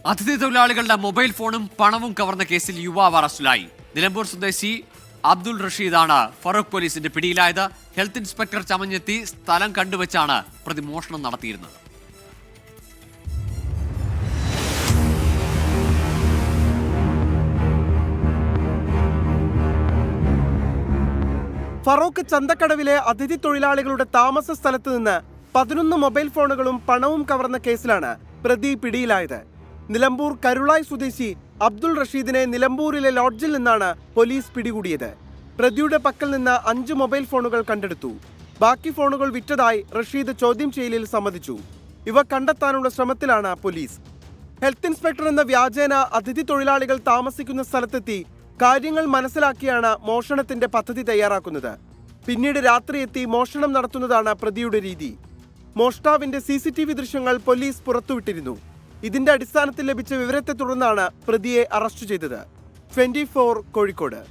അതിഥി തൊഴിലാളികളുടെ മൊബൈൽ ഫോണും പണവും കവർന്ന കേസിൽ യുവാവ് അറസ്റ്റിലായി. നിലമ്പൂർ സ്വദേശി അബ്ദുൾ റഷീദാണ് ഫറൂഖ് പോലീസിന്റെ പിടിയിലായത്. ഹെൽത്ത് ഇൻസ്പെക്ടർ ചമഞ്ഞെത്തി സ്ഥലം കണ്ടുവച്ചാണ് പ്രതി മോഷണം നടത്തിയിരുന്നത്. ഫറൂഖ് ചന്തക്കടവിലെ അതിഥി തൊഴിലാളികളുടെ താമസ സ്ഥലത്ത് നിന്ന് 11 മൊബൈൽ ഫോണുകളും പണവും കവർന്ന കേസിലാണ് പ്രതി പിടിയിലായത്. നിലമ്പൂർ കരുളായി സ്വദേശി അബ്ദുൾ റഷീദിനെ നിലമ്പൂരിലെ ലോഡ്ജിൽ നിന്നാണ് പോലീസ് പിടികൂടിയത്. പ്രതിയുടെ പക്കൽ നിന്ന് 5 മൊബൈൽ ഫോണുകൾ കണ്ടെടുത്തു. ബാക്കി ഫോണുകൾ വിറ്റതായി റഷീദ് ചോദ്യം ചെയ്യലിൽ സമ്മതിച്ചു. ഇവ കണ്ടെത്താനുള്ള ശ്രമത്തിലാണ് പോലീസ്. ഹെൽത്ത് ഇൻസ്പെക്ടർ എന്ന വ്യാജേന അതിഥി തൊഴിലാളികൾ താമസിക്കുന്ന സ്ഥലത്തെത്തി കാര്യങ്ങൾ മനസ്സിലാക്കിയാണ് മോഷണത്തിന്റെ പദ്ധതി തയ്യാറാക്കുന്നത്. പിന്നീട് രാത്രി എത്തി മോഷണം നടത്തുന്നതാണ് പ്രതിയുടെ രീതി. മോഷ്ടാവിന്റെ CCTV ദൃശ്യങ്ങൾ പോലീസ് പുറത്തുവിട്ടിരുന്നു. ഇതിന്റെ അടിസ്ഥാനത്തിൽ ലഭിച്ച വിവരത്തെ തുടർന്നാണ് പ്രതിയെ അറസ്റ്റ് ചെയ്തത്. 24 കോഴിക്കോട്.